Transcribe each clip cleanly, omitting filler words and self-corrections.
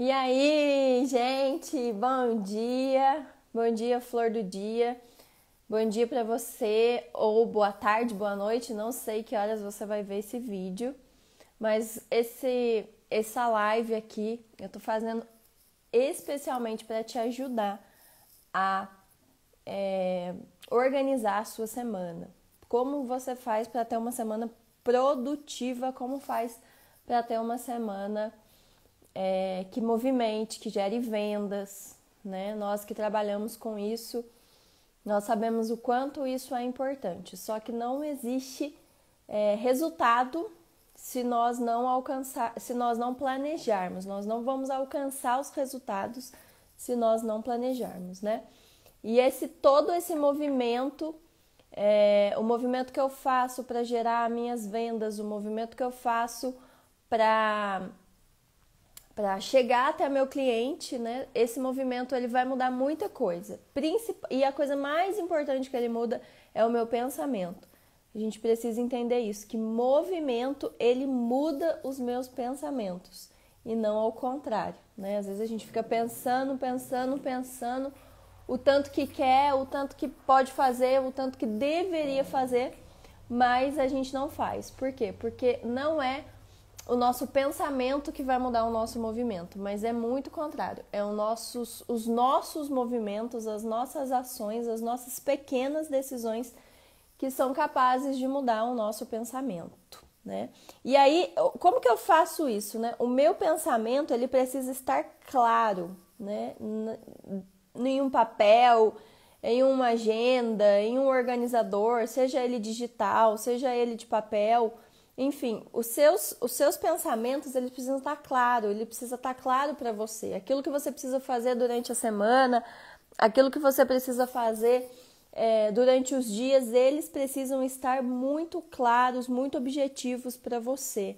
E aí, gente, bom dia. Bom dia, flor do dia. Bom dia pra você, ou boa tarde, boa noite. Não sei que horas você vai ver esse vídeo, mas essa live aqui eu tô fazendo especialmente para te ajudar a organizar a sua semana. Como você faz para ter uma semana produtiva, como faz para ter uma semana que movimente, que gere vendas, né? Nós que trabalhamos com isso, nós sabemos o quanto isso é importante. Só que não existe resultado se nós não planejarmos. Nós não vamos alcançar os resultados se nós não planejarmos, né? E todo esse movimento, o movimento que eu faço para gerar minhas vendas, o movimento que eu faço para chegar até meu cliente, né? Esse movimento ele vai mudar muita coisa. E a coisa mais importante que ele muda é o meu pensamento. A gente precisa entender isso, que movimento ele muda os meus pensamentos e não ao contrário, né? Às vezes a gente fica pensando o tanto que quer, o tanto que pode fazer, o tanto que deveria fazer, mas a gente não faz. Por quê? Porque não é o nosso pensamento que vai mudar o nosso movimento, mas é muito contrário. Os nossos movimentos, as nossas ações, as nossas pequenas decisões que são capazes de mudar o nosso pensamento, né? E aí, como que eu faço isso, né? O meu pensamento, ele precisa estar claro, né? Em um papel, em uma agenda, em um organizador, seja ele digital, seja ele de papel, enfim, os seus pensamentos, eles precisam estar claros, ele precisa estar claro para você. Aquilo que você precisa fazer durante a semana, aquilo que você precisa fazer durante os dias, eles precisam estar muito claros, muito objetivos para você,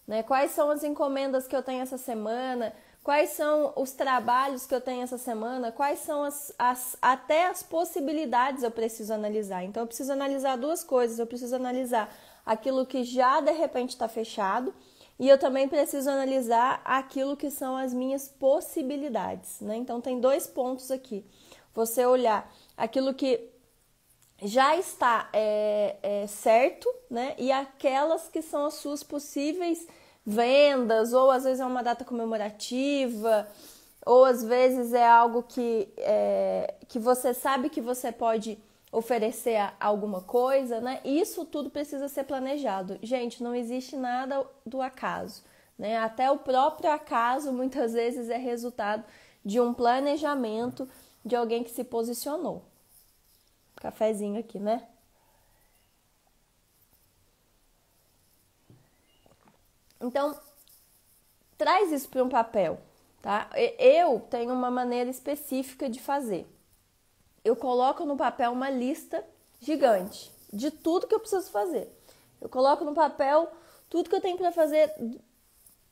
né? Quais são as encomendas que eu tenho essa semana? Quais são os trabalhos que eu tenho essa semana? Quais são até as possibilidades eu preciso analisar? Então, eu preciso analisar duas coisas. Eu preciso analisar aquilo que já, de repente, está fechado. E eu também preciso analisar aquilo que são as minhas possibilidades, né? Então, tem dois pontos aqui. Você olhar aquilo que já está certo, né? E aquelas que são as suas possíveis vendas, ou às vezes é uma data comemorativa, ou às vezes é algo que você sabe que você pode oferecer alguma coisa, né? Isso tudo precisa ser planejado. Gente, não existe nada do acaso, né? Até o próprio acaso muitas vezes é resultado de um planejamento de alguém que se posicionou. Cafezinho aqui, né? Então, traz isso para um papel, tá? Eu tenho uma maneira específica de fazer. Eu coloco no papel uma lista gigante de tudo que eu preciso fazer. Eu coloco no papel tudo que eu tenho para fazer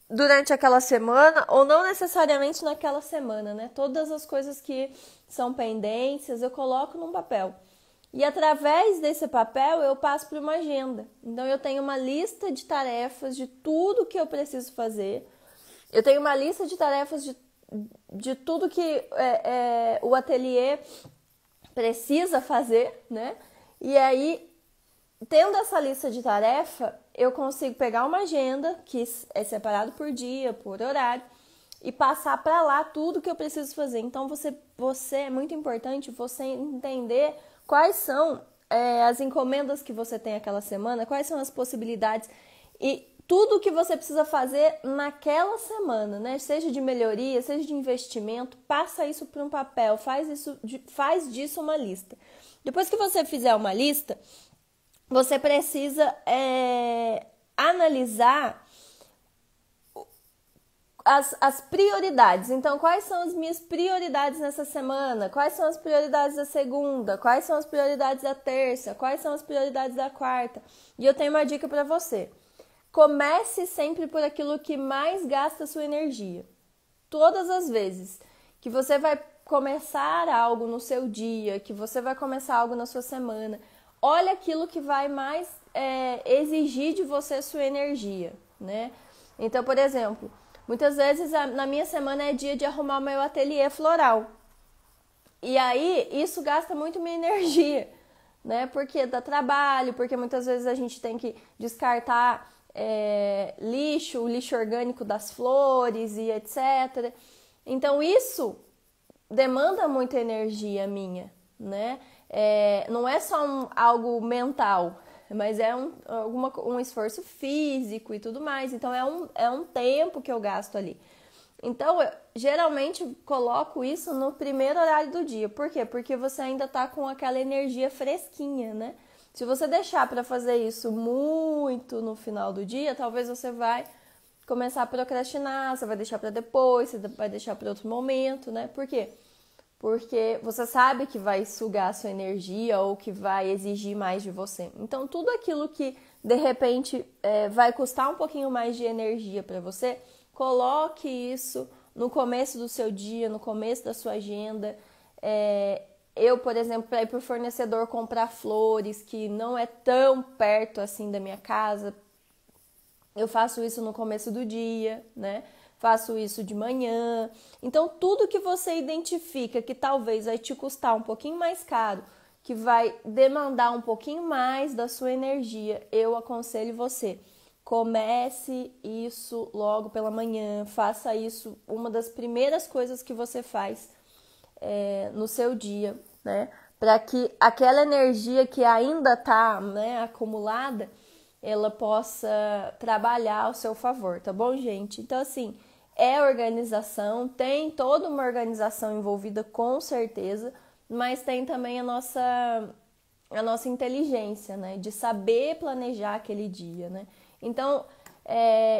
durante aquela semana, ou não necessariamente naquela semana, né? Todas as coisas que são pendências, eu coloco num papel. E através desse papel eu passo para uma agenda. Então eu tenho uma lista de tarefas de tudo que eu preciso fazer. Eu tenho uma lista de tarefas de tudo que o ateliê precisa fazer, né? E aí, tendo essa lista de tarefa, eu consigo pegar uma agenda que é separado por dia, por horário, e passar para lá tudo que eu preciso fazer. Então você é muito importante você entender quais são as encomendas que você tem aquela semana, quais são as possibilidades e tudo o que você precisa fazer naquela semana, né? Seja de melhoria, seja de investimento, passa isso para um papel, faz disso uma lista. Depois que você fizer uma lista, você precisa analisar as prioridades. Então, quais são as minhas prioridades nessa semana? Quais são as prioridades da segunda? Quais são as prioridades da terça? Quais são as prioridades da quarta? E eu tenho uma dica para você. Comece sempre por aquilo que mais gasta sua energia. Todas as vezes que você vai começar algo no seu dia, que você vai começar algo na sua semana, olha aquilo que vai mais exigir de você sua energia, né? Então, por exemplo, Muitas vezes na minha semana é dia de arrumar o meu ateliê floral. E aí isso gasta muito minha energia, né? Porque dá trabalho, porque muitas vezes a gente tem que descartar o lixo orgânico das flores e etc. Então isso demanda muita energia minha, né? Não é só algo mental, mas é um esforço físico e tudo mais. Então é um tempo que eu gasto ali. Então, eu geralmente coloco isso no primeiro horário do dia. Por quê? Porque você ainda tá com aquela energia fresquinha, né? Se você deixar para fazer isso muito no final do dia, talvez você vai começar a procrastinar, você vai deixar para depois, você vai deixar para outro momento, né? Por quê? Porque você sabe que vai sugar a sua energia ou que vai exigir mais de você. Então, tudo aquilo que, de repente, vai custar um pouquinho mais de energia para você, coloque isso no começo do seu dia, no começo da sua agenda. Eu, por exemplo, para ir para o fornecedor comprar flores, que não é tão perto assim da minha casa, eu faço isso no começo do dia, né? Faço isso de manhã. Então, tudo que você identifica que talvez vai te custar um pouquinho mais caro, que vai demandar um pouquinho mais da sua energia, eu aconselho você. Comece isso logo pela manhã, faça isso uma das primeiras coisas que você faz no seu dia, né? Para que aquela energia que ainda está, né, acumulada, ela possa trabalhar ao seu favor, tá bom, gente? Então, assim, organização, tem toda uma organização envolvida com certeza, mas tem também a nossa inteligência, né? De saber planejar aquele dia, né? Então,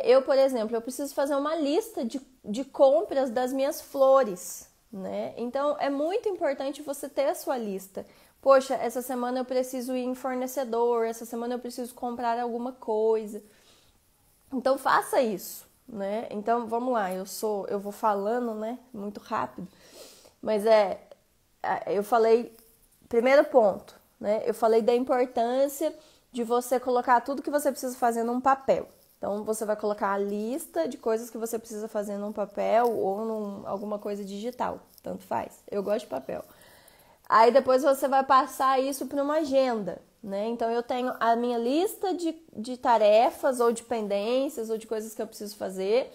eu, por exemplo, eu preciso fazer uma lista de compras das minhas flores, né? Então, é muito importante você ter a sua lista. Poxa, essa semana eu preciso ir em fornecedor, essa semana eu preciso comprar alguma coisa. Então, faça isso, né? Então, vamos lá, eu vou falando, né? Muito rápido, mas eu falei, primeiro ponto, né? Eu falei da importância de você colocar tudo que você precisa fazer num papel. Então, você vai colocar a lista de coisas que você precisa fazer num papel ou alguma coisa digital, tanto faz. Eu gosto de papel. Aí, depois você vai passar isso para uma agenda, né? Então, eu tenho a minha lista de tarefas ou de pendências ou de coisas que eu preciso fazer.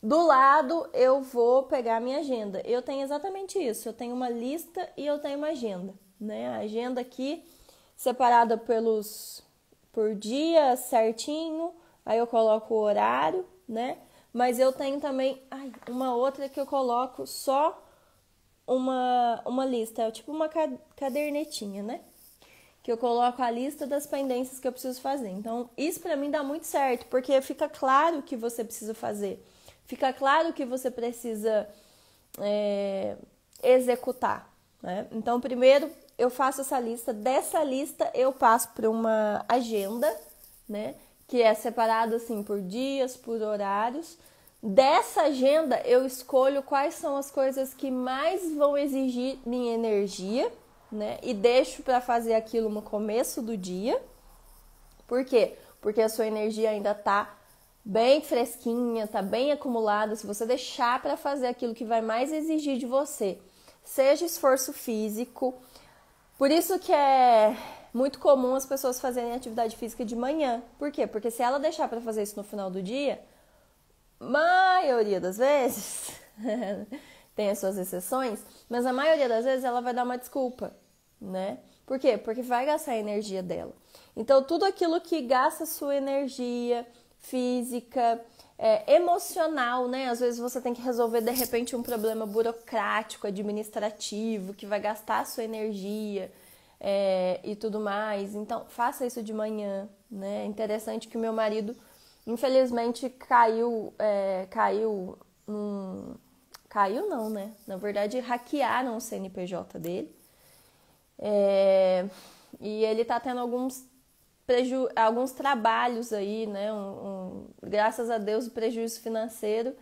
Do lado, eu vou pegar a minha agenda. Eu tenho exatamente isso. Eu tenho uma lista e eu tenho uma agenda, né? A agenda aqui separada por dia certinho, aí eu coloco o horário, né? Mas eu tenho também uma outra que eu coloco só uma lista, é tipo uma cadernetinha, né? Que eu coloco a lista das pendências que eu preciso fazer. Então, isso pra mim dá muito certo, porque fica claro o que você precisa fazer. Fica claro o que você precisa executar, né? Então, primeiro eu faço essa lista. Dessa lista eu passo para uma agenda, né? Que é separada assim por dias, por horários. Dessa agenda eu escolho quais são as coisas que mais vão exigir minha energia, né? E deixo para fazer aquilo no começo do dia. Por quê? Porque a sua energia ainda tá bem fresquinha, tá bem acumulada. Se você deixar para fazer aquilo que vai mais exigir de você, seja esforço físico. Por isso que é muito comum as pessoas fazerem atividade física de manhã. Por quê? Porque se ela deixar para fazer isso no final do dia, maioria das vezes, tem as suas exceções, mas a maioria das vezes ela vai dar uma desculpa, né? Por quê? Porque vai gastar a energia dela. Então, tudo aquilo que gasta sua energia física, emocional, né? Às vezes você tem que resolver, de repente, um problema burocrático, administrativo, que vai gastar a sua energia e tudo mais. Então, faça isso de manhã, né? É interessante que o meu marido, infelizmente, caiu não, né? Na verdade, hackearam o CNPJ dele. E ele tá tendo alguns trabalhos aí, né? Graças a Deus, o prejuízo financeiro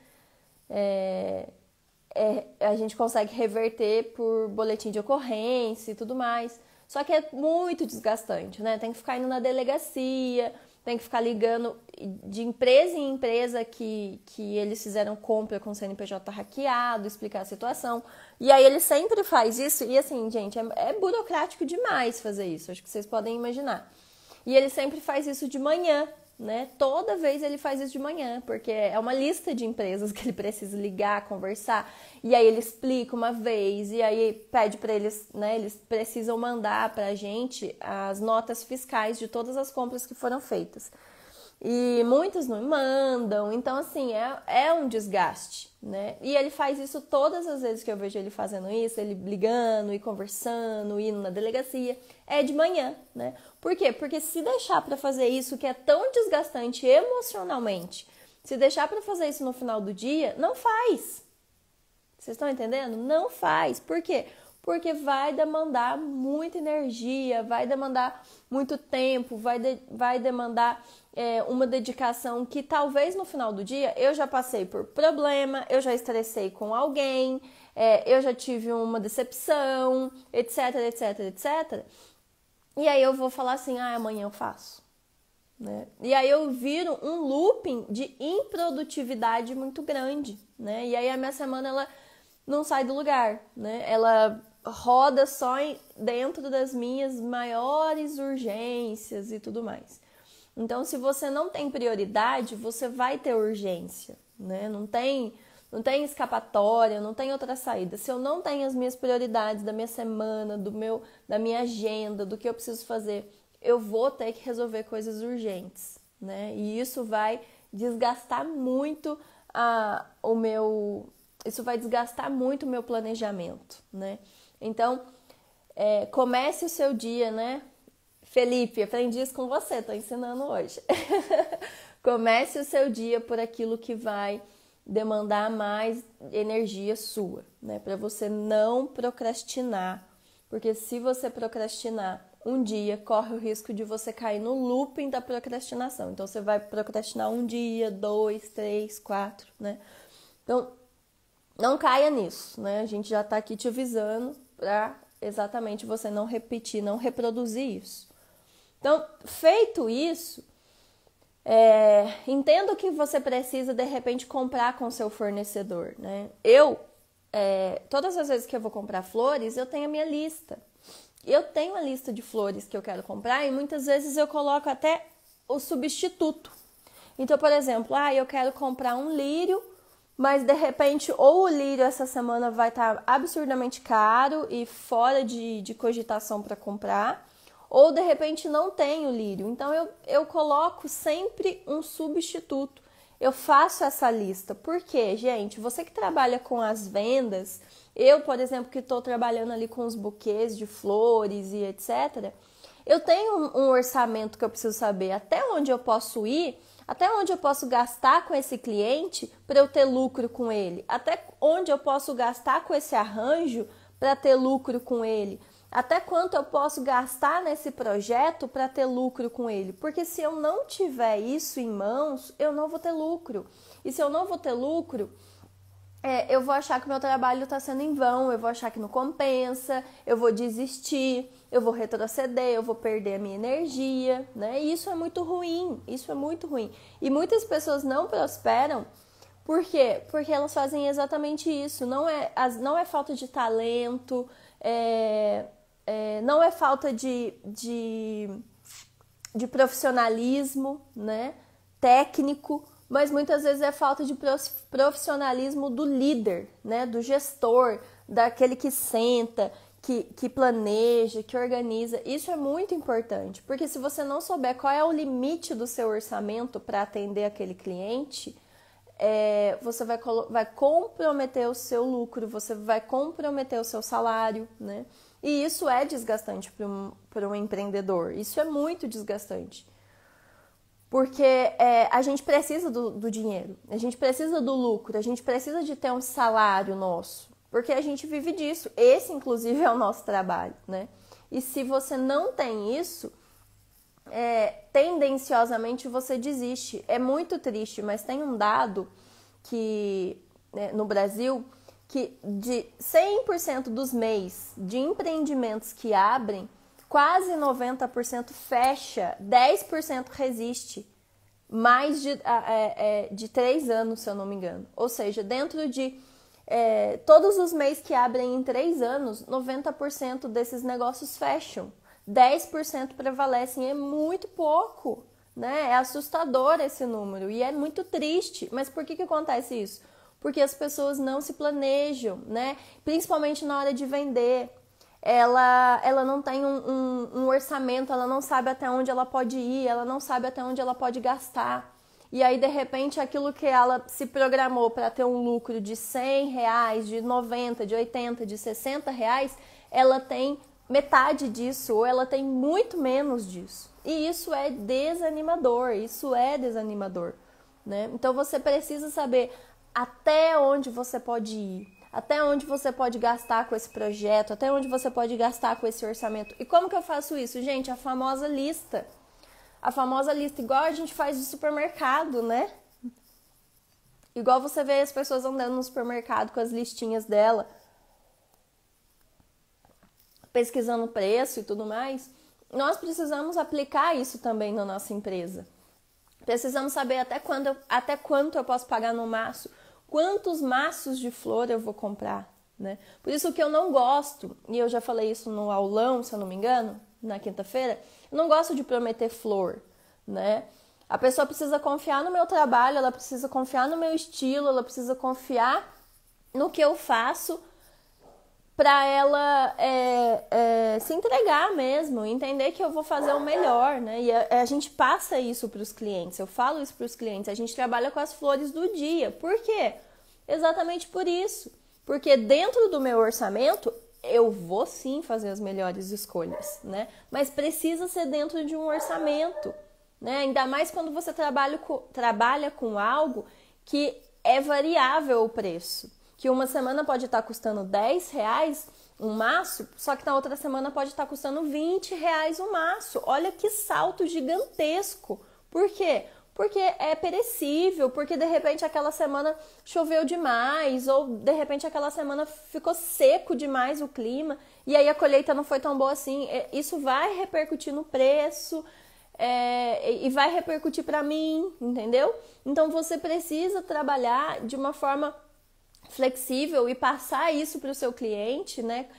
a gente consegue reverter por boletim de ocorrência e tudo mais. Só que é muito desgastante, né? Tem que ficar indo na delegacia, tem que ficar ligando de empresa em empresa que eles fizeram compra com o CNPJ hackeado, explicar a situação. E aí ele sempre faz isso, e assim, gente, é burocrático demais fazer isso, acho que vocês podem imaginar. E ele sempre faz isso de manhã, né? Toda vez ele faz isso de manhã, porque é uma lista de empresas que ele precisa ligar, conversar, e aí ele explica uma vez, e aí pede para eles, né? Eles precisam mandar pra gente as notas fiscais de todas as compras que foram feitas. E muitos não mandam, então assim, é um desgaste, né? E ele faz isso todas as vezes que eu vejo ele fazendo isso, ele ligando e conversando, indo na delegacia, é de manhã, né? Por quê? Porque se deixar para fazer isso que é tão desgastante emocionalmente, se deixar para fazer isso no final do dia, não faz. Vocês estão entendendo? Não faz. Por quê? Porque vai demandar muita energia, vai demandar muito tempo, vai demandar uma dedicação que talvez no final do dia eu já passei por problema, eu já estressei com alguém, eu já tive uma decepção, etc, etc, etc. E aí eu vou falar assim, amanhã eu faço. Né? E aí eu viro um looping de improdutividade muito grande, né? E aí a minha semana ela não sai do lugar, né? Ela roda só dentro das minhas maiores urgências e tudo mais. Então, se você não tem prioridade, você vai ter urgência, né? Não tem escapatória, não tem outra saída. Se eu não tenho as minhas prioridades da minha semana, da minha agenda, do que eu preciso fazer, eu vou ter que resolver coisas urgentes, né? E isso vai desgastar muito isso vai desgastar muito o meu planejamento, né? Então, comece o seu dia, né? Felipe, aprendi isso com você, tô ensinando hoje. Comece o seu dia por aquilo que vai demandar mais energia sua, né? Para você não procrastinar, porque se você procrastinar um dia, corre o risco de você cair no looping da procrastinação. Então, você vai procrastinar um dia, 2, 3, 4, né? Então, não caia nisso, né? A gente já tá aqui te avisando para exatamente você não repetir, não reproduzir isso. Então, feito isso, entendo que você precisa, de repente, comprar com seu fornecedor, né? Todas as vezes que eu vou comprar flores, eu tenho a minha lista. Eu tenho a lista de flores que eu quero comprar e muitas vezes eu coloco até o substituto. Então, por exemplo, eu quero comprar um lírio, mas de repente ou o lírio essa semana vai estar absurdamente caro e fora de cogitação para comprar, ou de repente não tenho lírio. Então eu coloco sempre um substituto. Eu faço essa lista. Por quê, gente? Você que trabalha com as vendas, eu, por exemplo, que estou trabalhando ali com os buquês de flores e etc., eu tenho um orçamento que eu preciso saber até onde eu posso ir, até onde eu posso gastar com esse cliente para eu ter lucro com ele, até onde eu posso gastar com esse arranjo para ter lucro com ele, até quanto eu posso gastar nesse projeto para ter lucro com ele. Porque se eu não tiver isso em mãos, eu não vou ter lucro. E se eu não vou ter lucro, eu vou achar que o meu trabalho está sendo em vão, eu vou achar que não compensa, eu vou desistir, eu vou retroceder, eu vou perder a minha energia, né? E isso é muito ruim, isso é muito ruim. E muitas pessoas não prosperam, por quê? Porque elas fazem exatamente isso. Não é falta de talento, não é falta de profissionalismo, né? Técnico, mas muitas vezes é falta de profissionalismo do líder, né? Do gestor, daquele que senta, que planeja, que organiza. Isso é muito importante, porque se você não souber qual é o limite do seu orçamento para atender aquele cliente, você vai comprometer o seu lucro, você vai comprometer o seu salário, né? E isso é desgastante para um empreendedor, isso é muito desgastante. Porque a gente precisa do dinheiro, a gente precisa do lucro, a gente precisa de ter um salário nosso, porque a gente vive disso. Esse, inclusive, é o nosso trabalho, né? E se você não tem isso, tendenciosamente você desiste. É muito triste, mas tem um dado que, no Brasil, que de 100% dos MEIs de empreendimentos que abrem, quase 90% fecha, 10% resiste. Mais de 3 anos, se eu não me engano. Ou seja, dentro de todos os meses que abrem em 3 anos, 90% desses negócios fecham. 10% prevalecem, é muito pouco, né? É assustador esse número e é muito triste. Mas por que acontece isso? Porque as pessoas não se planejam, né? Principalmente na hora de vender. Ela não tem um orçamento, ela não sabe até onde ela pode ir, ela não sabe até onde ela pode gastar. E aí, de repente, aquilo que ela se programou para ter um lucro de R$100, de 90, de 80, de R$60, ela tem metade disso, ou ela tem muito menos disso. E isso é desanimador, né? Então, você precisa saber até onde você pode ir. Até onde você pode gastar com esse projeto, até onde você pode gastar com esse orçamento. E como que eu faço isso, gente? A famosa lista. A famosa lista, igual a gente faz no supermercado, né? Igual você vê as pessoas andando no supermercado com as listinhas dela, pesquisando preço e tudo mais. Nós precisamos aplicar isso também na nossa empresa. Precisamos saber até quanto eu posso pagar no maço. Quantos maços de flor eu vou comprar, né? Por isso que eu não gosto, e eu já falei isso no aulão, se eu não me engano, na quinta-feira, eu não gosto de prometer flor, né? A pessoa precisa confiar no meu trabalho, ela precisa confiar no meu estilo, ela precisa confiar no que eu faço para ela se entregar mesmo, entender que eu vou fazer o melhor, né? E a gente passa isso para os clientes, eu falo isso para os clientes, a gente trabalha com as flores do dia. Por quê? Exatamente por isso. Porque dentro do meu orçamento, eu vou sim fazer as melhores escolhas, né? Mas precisa ser dentro de um orçamento, né? Ainda mais quando você trabalha com algo que é variável o preço. Que uma semana pode estar custando R$10 um maço, só que na outra semana pode estar custando R$20 um maço. Olha que salto gigantesco. Por quê? Porque é perecível, porque de repente aquela semana choveu demais, ou de repente aquela semana ficou seco demais o clima, e aí a colheita não foi tão boa assim. Isso vai repercutir no preço, e vai repercutir para mim, entendeu? Então você precisa trabalhar de uma forma flexível e passar isso para o seu cliente, né?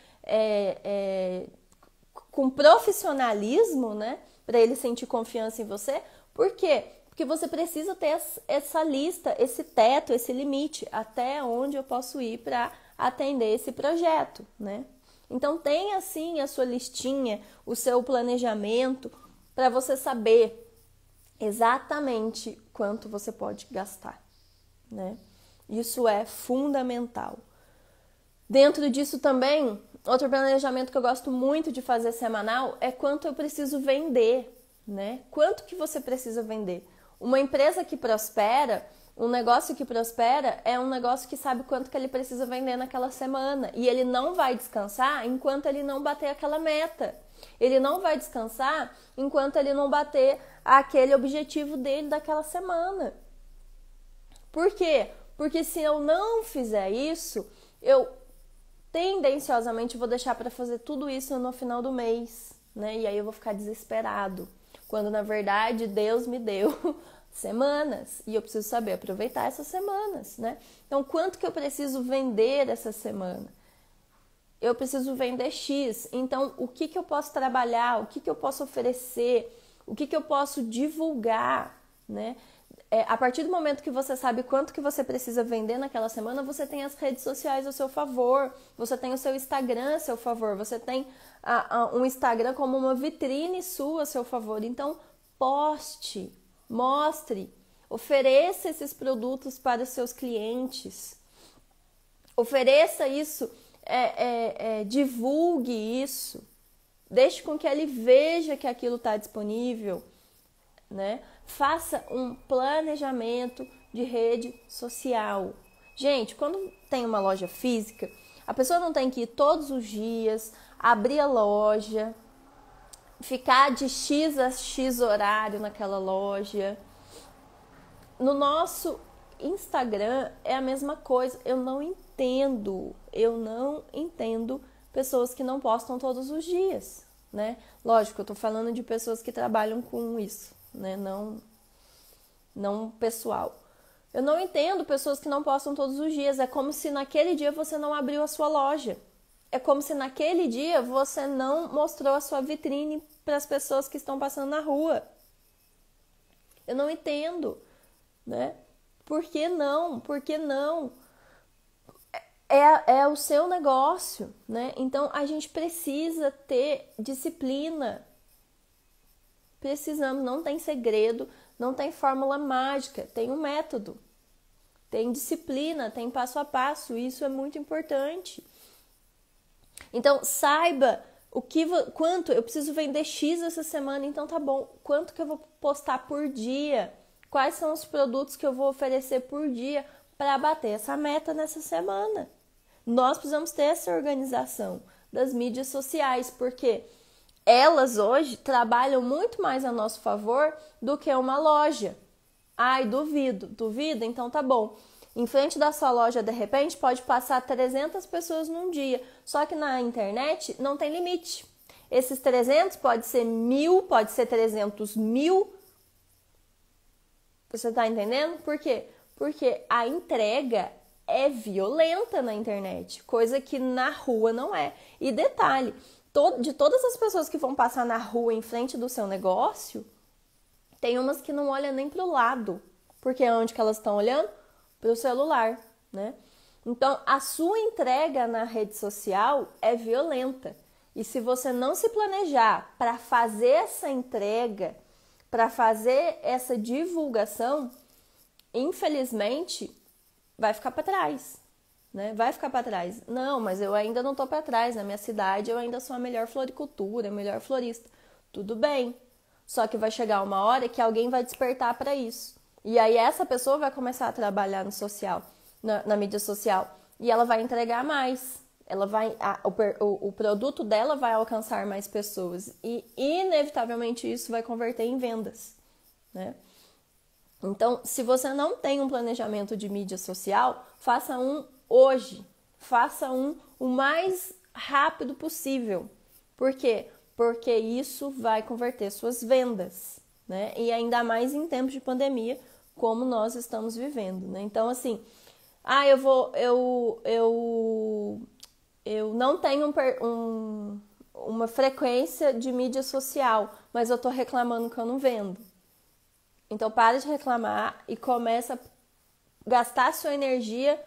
Com profissionalismo, né? Para ele sentir confiança em você. Por quê? Porque você precisa ter essa lista, esse teto, esse limite, até onde eu posso ir para atender esse projeto, né? Então tenha assim a sua listinha, o seu planejamento, para você saber exatamente quanto você pode gastar, né? Isso é fundamental. Dentro disso também, outro planejamento que eu gosto muito de fazer semanal é quanto eu preciso vender, né? Quanto que você precisa vender? Uma empresa que prospera, um negócio que prospera é um negócio que sabe quanto que ele precisa vender naquela semana. E ele não vai descansar enquanto ele não bater aquela meta. Ele não vai descansar enquanto ele não bater aquele objetivo dele daquela semana. Por quê? Porque se eu não fizer isso, eu tendenciosamente vou deixar para fazer tudo isso no final do mês, né? E aí eu vou ficar desesperado, quando na verdade Deus me deu semanas e eu preciso saber aproveitar essas semanas, né? Então, quanto que eu preciso vender essa semana? Eu preciso vender X, então o que eu posso trabalhar, o que eu posso oferecer, o que eu posso divulgar, né? A partir do momento que você sabe quanto que você precisa vender naquela semana, você tem as redes sociais ao seu favor, você tem o seu Instagram a seu favor, você tem um Instagram como uma vitrine sua a seu favor. Então, poste, mostre, ofereça esses produtos para os seus clientes, ofereça isso, divulgue isso, deixe com que ele veja que aquilo está disponível, né? Faça um planejamento de rede social. Gente, quando tem uma loja física, a pessoa não tem que ir todos os dias, abrir a loja, ficar de X a X horário naquela loja. No nosso Instagram é a mesma coisa. Eu não entendo pessoas que não postam todos os dias. né? Lógico, eu tô falando de pessoas que trabalham com isso, né? Não pessoal. Eu não entendo pessoas que não postam todos os dias. É como se naquele dia você não abriu a sua loja. É como se naquele dia você não mostrou a sua vitrine para as pessoas que estão passando na rua. Eu não entendo, né? Por que não? Por que não? É o seu negócio, né? Então a gente precisa ter disciplina. Precisamos, não tem segredo, não tem fórmula mágica, tem um método, tem disciplina, tem passo a passo, isso é muito importante. Então saiba quanto eu preciso vender X essa semana, então tá bom, quanto que eu vou postar por dia, quais são os produtos que eu vou oferecer por dia para bater essa meta nessa semana. Nós precisamos ter essa organização das mídias sociais, porque elas hoje trabalham muito mais a nosso favor do que uma loja. Ai, duvido, então tá bom. Em frente da sua loja, de repente, pode passar 300 pessoas num dia. Só que na internet não tem limite. Esses 300 pode ser 1.000, pode ser 300 mil. Você tá entendendo? Por quê? Porque a entrega é violenta na internet, coisa que na rua não é. E detalhe, de todas as pessoas que vão passar na rua em frente do seu negócio, tem umas que não olham nem para o lado, porque é onde que elas estão olhando? Para o celular, né? Então, a sua entrega na rede social é violenta. E se você não se planejar para fazer essa entrega, para fazer essa divulgação, infelizmente, vai ficar para trás, né? Vai ficar para trás. Não, mas eu ainda não estou para trás. Na minha cidade, eu ainda sou a melhor floricultura, a melhor florista. Tudo bem. Só que vai chegar uma hora que alguém vai despertar para isso. E aí essa pessoa vai começar a trabalhar no social, na mídia social. E ela vai entregar mais. O produto dela vai alcançar mais pessoas. E inevitavelmente isso vai converter em vendas, né? Então, se você não tem um planejamento de mídia social, faça um hoje. Faça um o mais rápido possível. Por quê? Porque isso vai converter suas vendas, né? E ainda mais em tempos de pandemia, como nós estamos vivendo, né? Então, assim, eu não tenho uma frequência de mídia social, mas eu tô reclamando que eu não vendo. Então, para de reclamar e começa a gastar a sua energia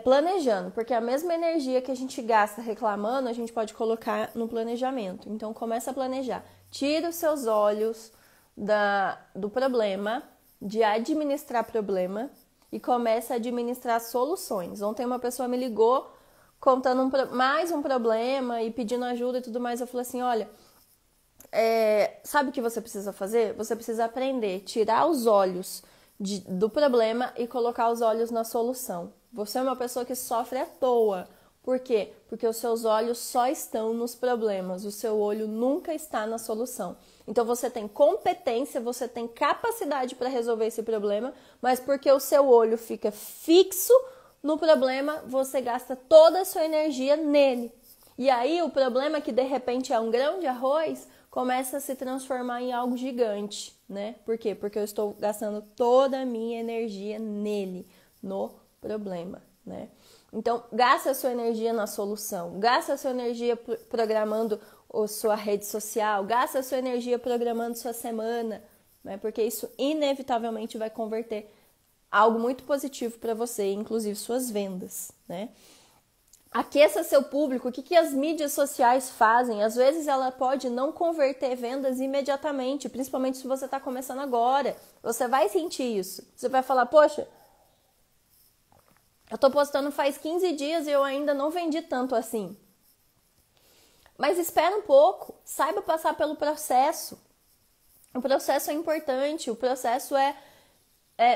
planejando, porque a mesma energia que a gente gasta reclamando, a gente pode colocar no planejamento. Então, começa a planejar. Tira os seus olhos do problema, de administrar problema, e começa a administrar soluções. Ontem uma pessoa me ligou contando mais um problema e pedindo ajuda e tudo mais. Eu falei assim, olha, sabe o que você precisa fazer? Você precisa aprender, tirar os olhos do problema e colocar os olhos na solução. Você é uma pessoa que sofre à toa. Por quê? Porque os seus olhos só estão nos problemas, o seu olho nunca está na solução. Então você tem competência, você tem capacidade para resolver esse problema, mas porque o seu olho fica fixo no problema, você gasta toda a sua energia nele. E aí o problema que de repente é um grão de arroz começa a se transformar em algo gigante, né? Por quê? Porque eu estou gastando toda a minha energia nele, no problema, né? Então, gasta a sua energia na solução, gasta a sua energia programando a sua rede social, gasta a sua energia programando sua semana, né? Porque isso inevitavelmente vai converter algo muito positivo para você, inclusive suas vendas, né? Aqueça seu público. O que as mídias sociais fazem? Às vezes ela pode não converter vendas imediatamente, principalmente se você está começando agora. Você vai sentir isso. Você vai falar, poxa, eu estou postando faz 15 dias e eu ainda não vendi tanto assim. Mas espera um pouco, saiba passar pelo processo. O processo é importante, o processo é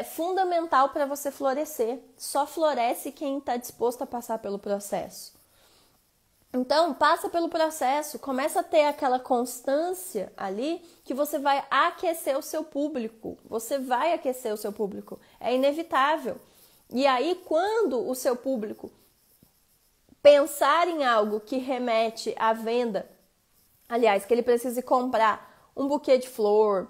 fundamental para você florescer. Só floresce quem está disposto a passar pelo processo. Então, passa pelo processo, começa a ter aquela constância ali que você vai aquecer o seu público. Você vai aquecer o seu público, é inevitável. E aí, quando o seu público pensar em algo que remete à venda Aliás, que ele precise comprar um buquê de flor,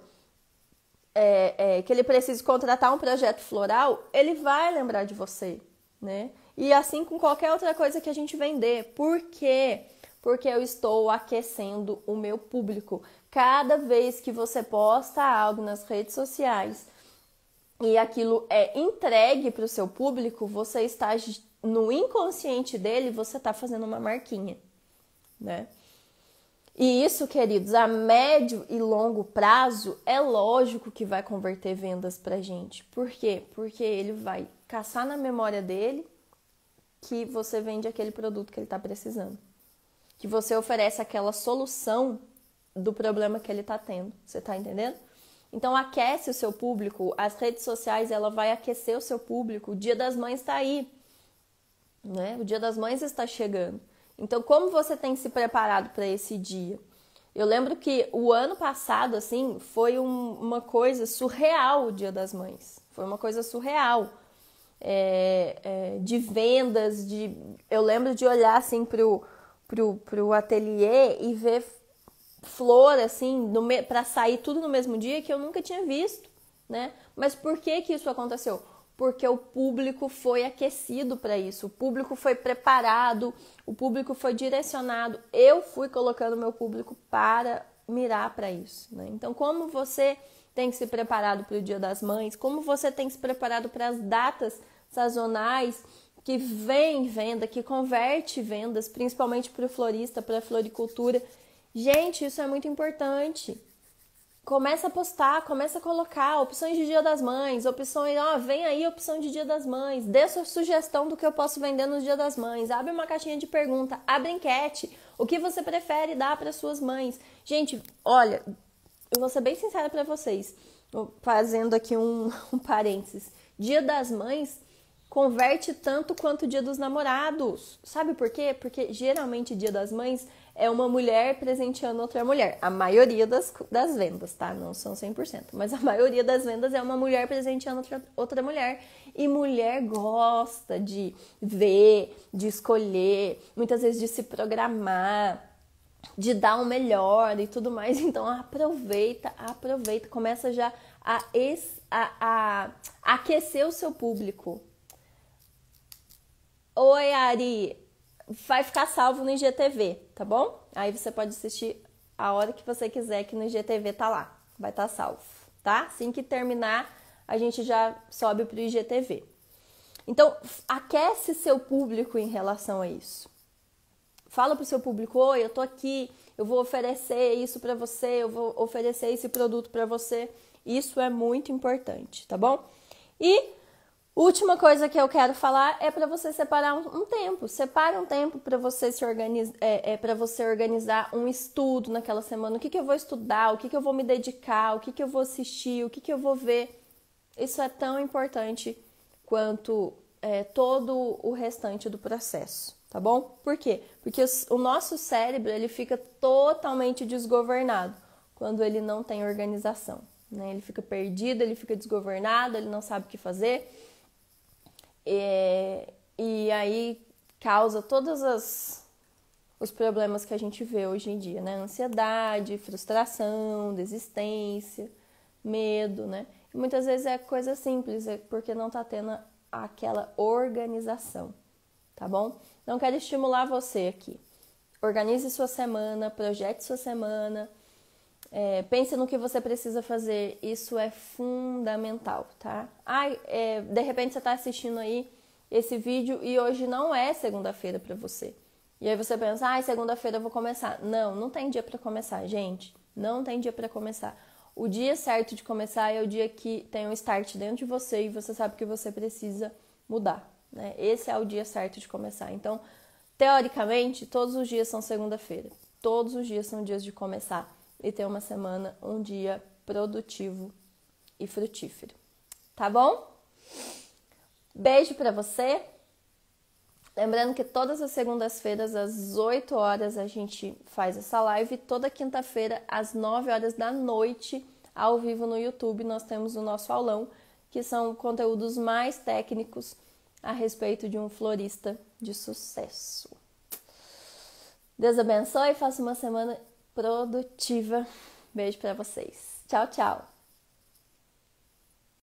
que ele precise contratar um projeto floral, ele vai lembrar de você, né? E assim com qualquer outra coisa que a gente vender. Por quê? Porque eu estou aquecendo o meu público. Cada vez que você posta algo nas redes sociais e aquilo é entregue para o seu público, você está no inconsciente dele, você está fazendo uma marquinha, né? E isso, queridos, a médio e longo prazo, é lógico que vai converter vendas pra gente. Por quê? Porque ele vai caçar na memória dele que você vende aquele produto que ele está precisando. Que você oferece aquela solução do problema que ele está tendo. Você está entendendo? Então, aquece o seu público. As redes sociais, ela vai aquecer o seu público. O Dia das Mães está aí, né? O Dia das Mães está chegando. Então, como você tem se preparado para esse dia? Eu lembro que o ano passado, assim, foi uma coisa surreal o Dia das Mães. Foi uma coisa surreal. De vendas, eu lembro de olhar, assim, pro ateliê e ver flor, assim, para sair tudo no mesmo dia que eu nunca tinha visto, né? Mas por que isso aconteceu? Porque o público foi aquecido para isso, o público foi preparado, o público foi direcionado, eu fui colocando meu público para mirar para isso, né? Então, como você tem que se preparado para o Dia das Mães, como você tem se preparado para as datas sazonais que vem venda, que converte vendas, principalmente para o florista, para a floricultura. Gente, isso é muito importante. Começa a postar, começa a colocar opções de Dia das Mães, opções, vem aí opção de Dia das Mães, dê sua sugestão do que eu posso vender no Dia das Mães, abre uma caixinha de pergunta, abre enquete, o que você prefere dar para suas mães. Gente, olha, eu vou ser bem sincera para vocês, fazendo aqui um parênteses, Dia das Mães converte tanto quanto o Dia dos Namorados. Sabe por quê? Porque geralmente Dia das Mães é uma mulher presenteando outra mulher. A maioria das vendas, tá? Não são 100%. Mas a maioria das vendas é uma mulher presenteando outra mulher. E mulher gosta de ver, de escolher, muitas vezes de se programar, de dar o melhor e tudo mais. Então aproveita. Começa já a aquecer o seu público. Oi, Ari, vai ficar salvo no IGTV, tá bom? Aí você pode assistir a hora que você quiser, que no IGTV tá lá, vai estar salvo, tá? Assim que terminar, a gente já sobe pro IGTV. Então, aquece seu público em relação a isso. Fala pro seu público, oi, eu tô aqui, eu vou oferecer isso pra você, eu vou oferecer esse produto pra você. Isso é muito importante, tá bom? E última coisa que eu quero falar é para você separar um tempo. Separa um tempo para você se organizar, para você organizar um estudo naquela semana. O que eu vou estudar, o que eu vou me dedicar, o que eu vou assistir, o que eu vou ver. Isso é tão importante quanto todo o restante do processo, tá bom? Por quê? Porque o nosso cérebro ele fica totalmente desgovernado quando ele não tem organização, né? Ele fica perdido, ele fica desgovernado, ele não sabe o que fazer. E aí causa todos os problemas que a gente vê hoje em dia, né? Ansiedade, frustração, desistência, medo, né? E muitas vezes é coisa simples, é porque não tá tendo aquela organização, tá bom? Então, quero estimular você aqui. Organize sua semana, projete sua semana, pense no que você precisa fazer, isso é fundamental, tá? De repente você tá assistindo aí esse vídeo e hoje não é segunda-feira para você. E aí você pensa, segunda-feira eu vou começar. Não tem dia para começar, gente. Não tem dia para começar. O dia certo de começar é o dia que tem um start dentro de você e você sabe que você precisa mudar, né? Esse é o dia certo de começar. Então, teoricamente, todos os dias são segunda-feira. Todos os dias são dias de começar e ter uma semana, um dia produtivo e frutífero. Tá bom? Beijo pra você. Lembrando que todas as segundas-feiras, às 8 horas, a gente faz essa live. Toda quinta-feira, às 9 horas da noite, ao vivo no YouTube, nós temos o nosso aulão, que são conteúdos mais técnicos a respeito de um florista de sucesso. Deus abençoe e faça uma semana produtiva. Beijo pra vocês. Tchau, tchau.